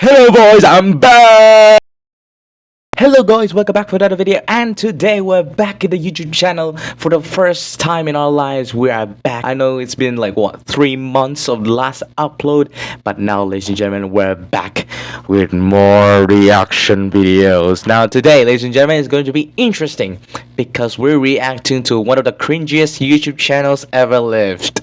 Hello boys, I'm back! Hello guys, welcome back for another video, and today we're back in the YouTube channel for the first time in our lives. We are back. I know it's been like 3 months of the last upload, but now ladies and gentlemen, we're back with more reaction videos. Now today, ladies and gentlemen, is going to be interesting because we're reacting to one of the cringiest YouTube channels ever lived.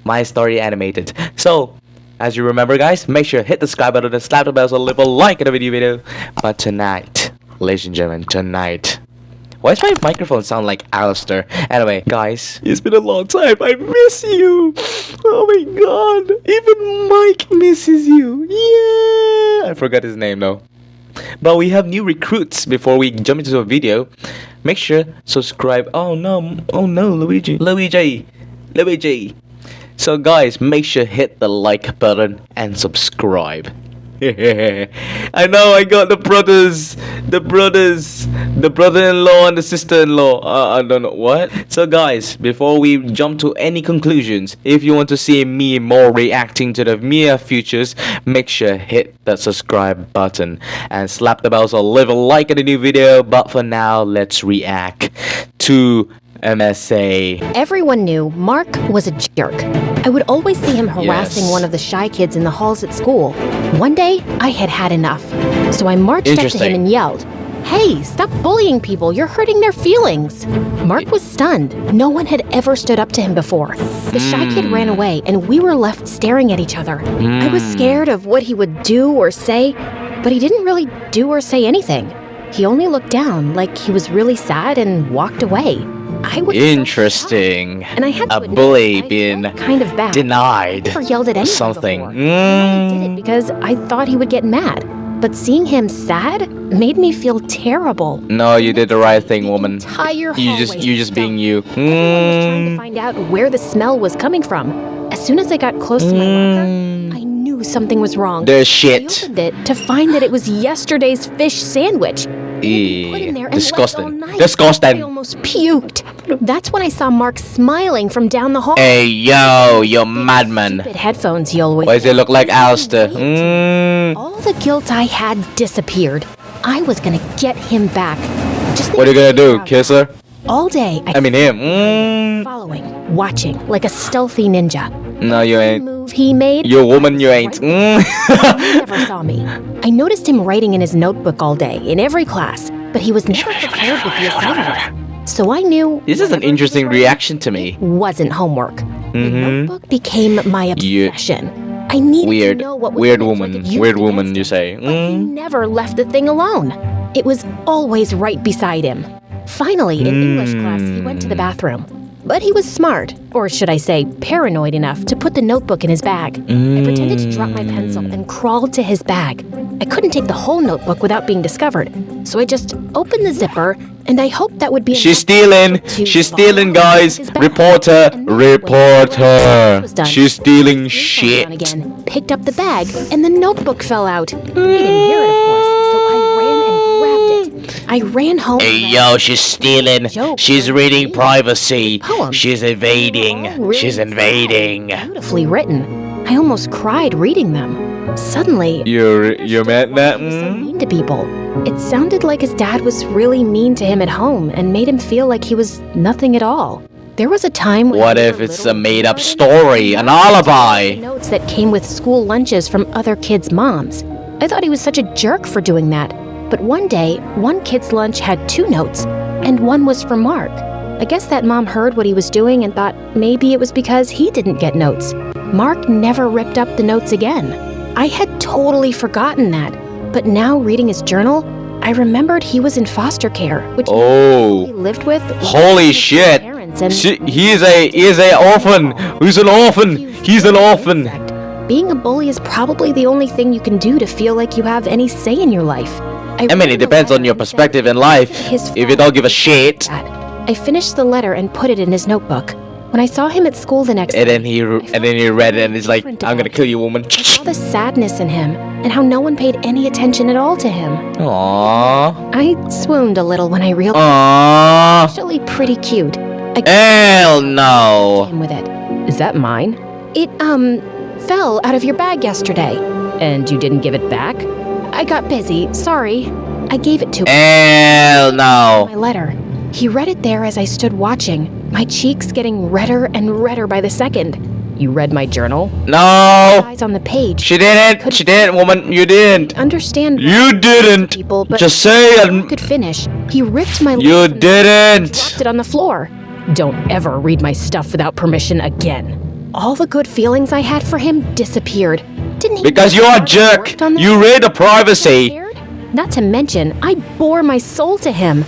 My Story Animated. So as you remember guys, make sure to hit the subscribe button and slap the bell so leave a like in the video. But tonight, ladies and gentlemen, tonight. Why does my microphone sound like Alistair? Anyway, guys, it's been a long time. I miss you. Oh my god. Even Mike misses you. Yeah. I forgot his name though. But we have new recruits. Before we jump into the video, make sure subscribe. Oh no, Luigi. So guys, make sure hit the like button and subscribe. I know I got the brother-in-law and the sister-in-law. I don't know what. So guys, before we jump to any conclusions, if you want to see me more reacting to the near futures, make sure hit that subscribe button and slap the bell so leave a like in the new video. But for now, let's react to MSA. Everyone knew Mark was a jerk. I would always see him harassing one of the shy kids in the halls at school. One day, I had had enough. So I marched up to him and yelled, "Hey, stop bullying people, you're hurting their feelings." Mark was stunned. No one had ever stood up to him before. The shy kid ran away and we were left staring at each other. I was scared of what he would do or say, but he didn't really do or say anything. He only looked down like he was really sad and walked away. I was interesting. And I had to a bully being kind of bad. denied I never yelled at something. I only did it because I thought he would get mad. But seeing him sad made me feel terrible. No, you did the right thing, woman. You just being you. Everyone was trying to find out where the smell was coming from. As soon as I got close to my locker, I knew something was wrong. There's shit. I opened it to find that it was yesterday's fish sandwich. Disgusting. I almost puked. That's when I saw Mark smiling from down the hall. Hey, yo, you're madman. Stupid headphones he always Why does it look like Alistair? All the guilt I had disappeared. I was gonna get him back. What are you gonna do, kiss her? All day, I mean him. Following, watching, like a stealthy ninja. No, you ain't. Move he made. You woman, you ain't. He never saw me. I noticed him writing in his notebook all day, in every class, but he was never prepared with the assignments. So I knew. This is an interesting reaction to me. Wasn't homework. The notebook became my obsession. I needed to know what was weird woman, you say. But he never left the thing alone. It was always right beside him. Finally, in English class, he went to the bathroom. But he was smart, or should I say, paranoid enough to put the notebook in his bag. I pretended to drop my pencil and crawled to his bag. I couldn't take the whole notebook without being discovered, so I just opened the zipper, and I hoped that would be She's stealing! She's stealing, guys! Reporter! She's stealing shit! Again, picked up the bag, and the notebook fell out. He didn't hear it, of course, so I ran and grabbed it. I ran home. Hey, yo, she's stealing. She's reading privacy. She's invading. She's invading. Beautifully written. I almost cried reading them. Suddenly, you're mad now? He was so mean to people. It sounded like his dad was really mean to him at home and made him feel like he was nothing at all. There was a time when what if it's a made-up story, an alibi? Notes that came with school lunches from other kids' moms. I thought he was such a jerk for doing that. But one day, one kid's lunch had 2 notes, and one was for Mark. I guess that mom heard what he was doing and thought maybe it was because he didn't get notes. Mark never ripped up the notes again. I had totally forgotten that, but now reading his journal, I remembered he was in foster care, which he lived with. Holy shit! He is a orphan. He's an orphan. He's an orphan. Being a bully is probably the only thing you can do to feel like you have any say in your life. I mean, it depends on your perspective in life. If you don't give a shit. I finished the letter and put it in his notebook. When I saw him at school the next day, and then he read it and he's like, "I'm gonna kill you, woman." I saw the sadness in him and how no one paid any attention at all to him. Aww. I swooned a little when I realized Aww. Actually pretty cute. Hell no. With it. Is that mine? It fell out of your bag yesterday. And you didn't give it back? I got busy, sorry. I gave it to him. Hell no. My letter. He read it there as I stood watching, my cheeks getting redder and redder by the second. You read my journal? No. Eyes on the page. She didn't. She didn't, woman. You didn't. Understand? You didn't. People, but just say it. Could finish. He ripped my. You didn't. Dropped it on the floor. Don't ever read my stuff without permission again. All the good feelings I had for him disappeared. Didn't he? Because you're a jerk. You read the privacy. Not to mention, I bore my soul to him.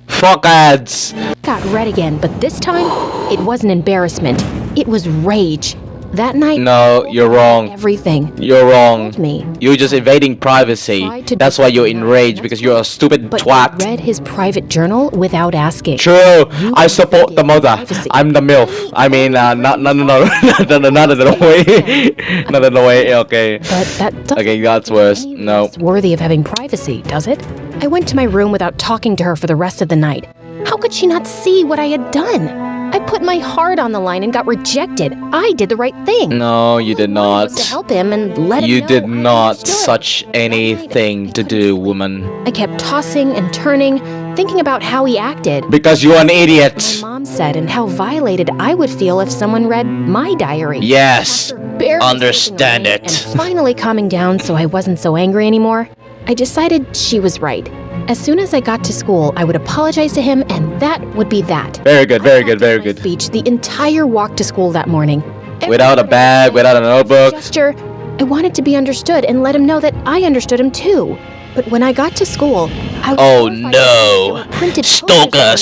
Fuck ads. Got red again, but this time, it wasn't embarrassment. It was rage. That night, no, you're wrong. Everything. You're wrong. Me. You're just invading privacy. That's why you're enraged, because you're a stupid twat. Read his private journal without asking. True. I support the mother. I'm the MILF. I mean, not the way. Not in the way. Okay. But that doesn't. Okay, that's worse. No. It's worthy of having privacy, does it? I went to my room without talking to her for the rest of the night. How could she not see what I had done? I put my heart on the line and got rejected. I did the right thing. No, you did not. To help him and let him You know did I not understood. such anything to do, woman. I kept tossing and turning, thinking about how he acted. Because you're an idiot. My mom said, and how violated I would feel if someone read my diary. Yes. Barely Understand sleeping away it. And finally calming down so I wasn't so angry anymore, I decided she was right. As soon as I got to school, I would apologize to him, and that would be that. Very good, very good, very good. Speech the entire walk to school that morning. Without a bag, without a notebook. Gesture, I wanted to be understood and let him know that I understood him too. But when I got to school, I was Oh horrified no! that there were printed Stalker, posters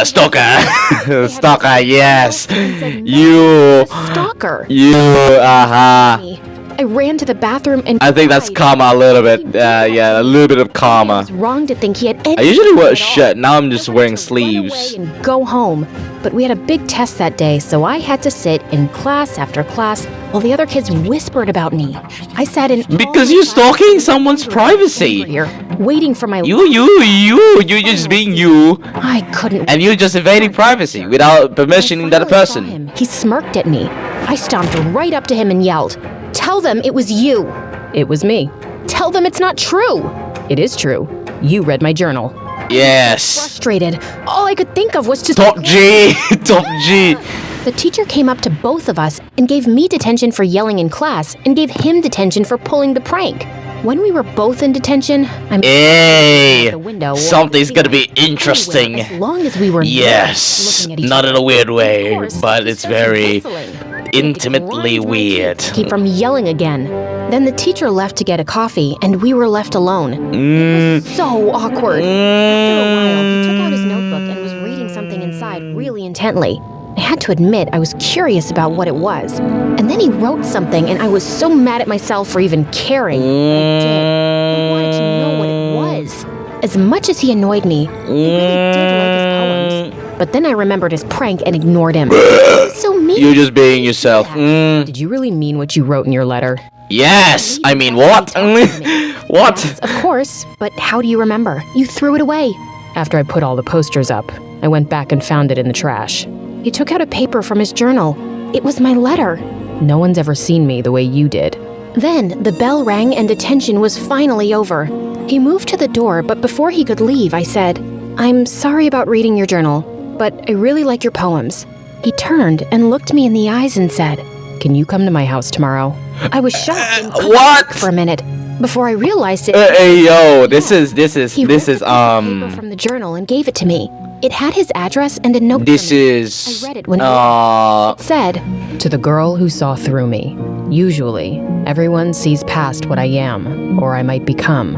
stalker, stalker, yes! and You, stalker. I ran to the bathroom and I think that's cried. karma a little bit, yeah, a little bit of It karma. was wrong to think he had any I usually wear at all. shirt, now I'm just I wearing wanted to run away sleeves. and go home. But we had a big test that day, so I had to sit in class after class while the other kids whispered about me. I sat in all Because the you're classes stalking someone's privacy. here, waiting for my You're just being you, I couldn't. and you're just invading privacy without permissioning that I finally saw person. him. He smirked at me. I stomped right up to him and yelled, "Tell them it was you." It was me. Tell them it's not true. It is true. You read my journal. Yes. Frustrated. All I could think of was just Top G, top G. The teacher came up to both of us and gave me detention for yelling in class and gave him detention for pulling the prank. When we were both in detention, I'm Hey, the window. something's gonna be interesting. As long as we were Yes, looking at each not in other. a weird way, Of course, but it's very whistling. intimately weird. Keep from yelling again. Then the teacher left to get a coffee, and we were left alone. So awkward. After a while, he took out his notebook and was reading something inside really intently. I had to admit I was curious about what it was. And then he wrote something, and I was so mad at myself for even caring. But I did. I wanted to know what it was. As much as he annoyed me, I really did like his poems. But then I remembered his prank and ignored him. So mean. You're just being yourself. Did you really mean what you wrote in your letter? Yes, I mean what? What? Yes, of course, but how do you remember? You threw it away. After I put all the posters up, I went back and found it in the trash. He took out a paper from his journal. It was my letter. No one's ever seen me the way you did. Then the bell rang and detention was finally over. He moved to the door, but before he could leave, I said, "I'm sorry about reading your journal, but I really like your poems." He turned and looked me in the eyes and said, "Can you come to my house tomorrow?" I was shocked and couldn't What? think for a minute. Before I realized it, Hey yo, this is he ripped a piece of paper from the journal and gave it to me. It had his address and a note. this from me. is I read it when it said, To the girl who saw through me. Usually, everyone sees past what I am, or I might become.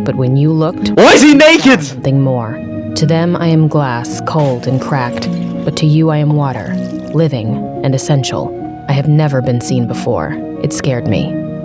But when you looked, why is he naked? something more. To them I am glass, cold and cracked. But to you I am water, living and essential. I have never been seen before. It scared me.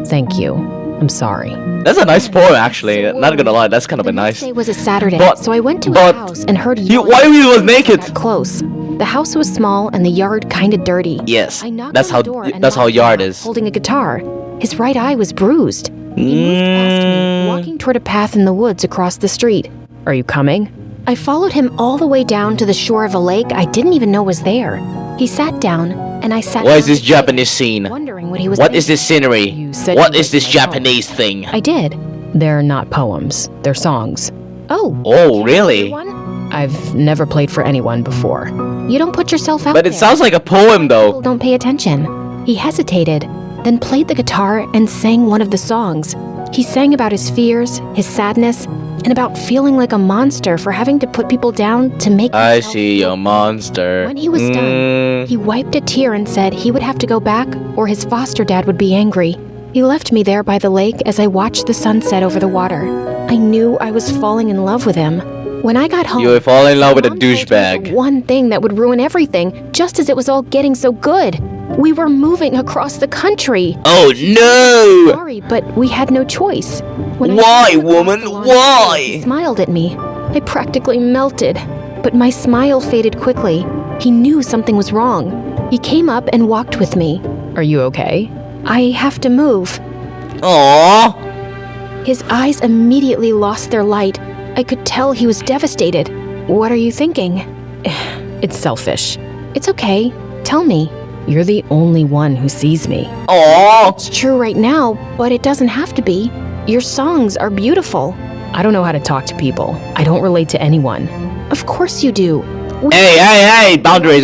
Thank you. I'm sorry. That's a nice poem actually, not gonna lie, that's kind of the a next nice. day was a Saturday, But- so I went to but- his house and heard Why he was naked? that close. The house was small and the yard kind of dirty. Yes, I knocked that's on how the door and that's how walked yard out, is. holding a guitar. His right eye was bruised. He moved past me, walking toward a path in the woods across the street. Are you coming? I followed him all the way down to the shore of a lake I didn't even know was there. He sat down, and I sat What is down this beside him, Japanese scene? wondering what he was What is thinking. this scenery? You said What you is liked this my Japanese thing? I did. They're not poems, they're songs. Oh. Oh, can I really? hear one? I've never played for anyone before. You don't put yourself out But it there. sounds like a poem People though. don't pay attention. He hesitated, then played the guitar and sang one of the songs. He sang about his fears, his sadness, and about feeling like a monster for having to put people down to make I himself see feel your monster. When he was done, he wiped a tear and said he would have to go back or his foster dad would be angry. He left me there by the lake as I watched the sunset over the water. I knew I was falling in love with him. When I got home, You will fall in love with a Mom told me douchebag. the one thing that would ruin everything, just as it was all getting so good. We were moving across the country. Oh no! Sorry, but we had no choice. When I Why, stepped across woman? the lawn, Why? He smiled at me. I practically melted, but my smile faded quickly. He knew something was wrong. He came up and walked with me. Are you okay? I have to move. Aww. His eyes immediately lost their light. I could tell he was devastated. What are you thinking? It's selfish. It's okay. Tell me. You're the only one who sees me. Aww. It's true right now, but it doesn't have to be. Your songs are beautiful. I don't know how to talk to people. I don't relate to anyone. Of course you do. Hey! Boundaries. Hey,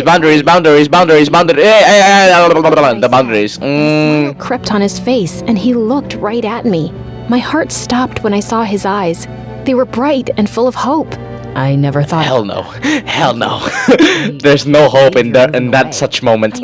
the boundaries. A smile crept on his face, and he looked right at me. My heart stopped when I saw his eyes. They were bright and full of hope. I never thought. Hell no. Hell no. There's no hope in that such moment.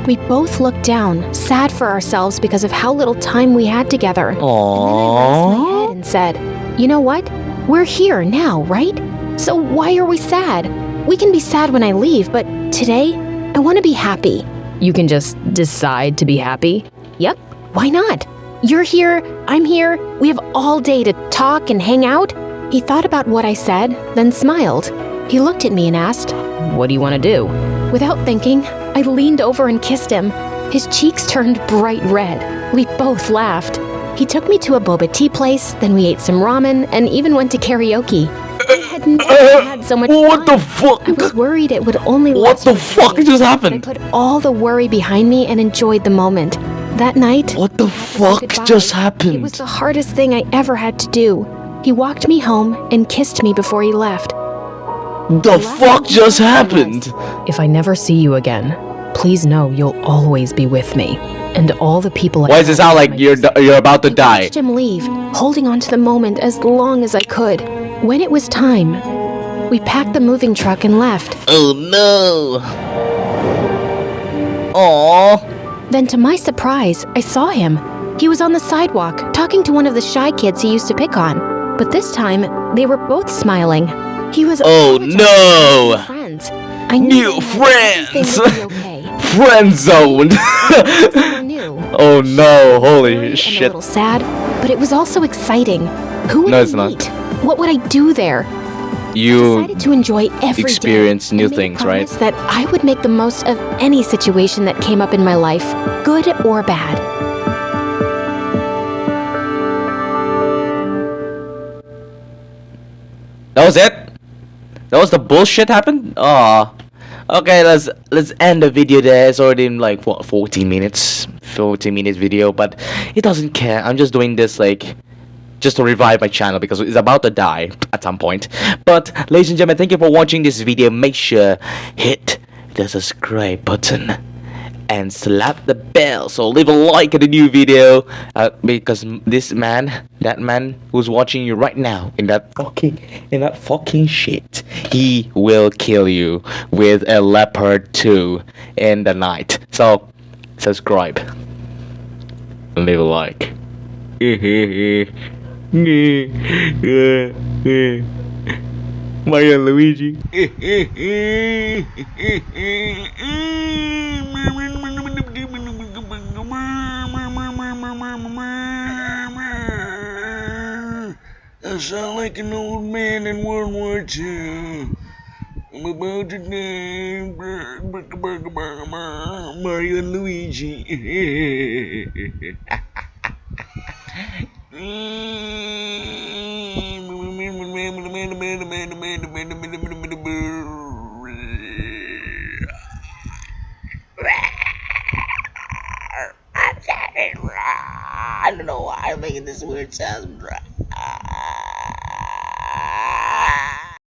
We both looked down, sad for ourselves because of how little time we had together. And then I raised my head and said, you know what? We're here now, right? So why are we sad? We can be sad when I leave, but today, I want to be happy. You can just decide to be happy? Yep, why not? You're here, I'm here, we have all day to talk and hang out. He thought about what I said, then smiled. He looked at me and asked, What do you want to do? Without thinking, I leaned over and kissed him. His cheeks turned bright red. We both laughed. He took me to a boba tea place, then we ate some ramen, and even went to karaoke. I had never had so much fun. What the fuck? I was worried it would only What last the for a fuck day, just but I happened? put all the worry behind me and enjoyed the moment. That night, What the I had to say fuck goodbye. just It happened? was the hardest thing I ever had to do. He walked me home and kissed me before he left. The fuck just happened? If I never see you again, please know you'll always be with me. And all the people I Why does it sound like you're about to I die? watched him leave, holding on to the moment as long as I could. When it was time, we packed the moving truck and left. Oh no. Aww. Then to my surprise, I saw him. He was on the sidewalk, talking to one of the shy kids he used to pick on. But this time, they were both smiling. He was Oh apologizing no. to new friends. I knew New everything friends. would be okay. Friend zoned. Someone new. Oh no, Worried holy and a shit. little sad, but it was also exciting. Who would No, I it's not. meet? What would I do there? You Decided to enjoy every day experience new and made a things, right? promise that I would make the most of any situation that came up in my life, good or bad. That was it? That was the bullshit happened? Aw. Okay, let's end the video there. It's already in like what 14 minutes. 14 minutes video, but it doesn't care. I'm just doing this like just to revive my channel because it's about to die at some point. But ladies and gentlemen, thank you for watching this video. Make sure hit the subscribe button and slap the bell, so leave a like at the new video because that man who's watching you right now in that fucking shit, he will kill you with a leopard 2 in the night. So subscribe and leave a like. Mario and Luigi. I sound like an old man in World War II. I'm about to die. Mario and Luigi. I don't know why I'm making this weird sound, bruh.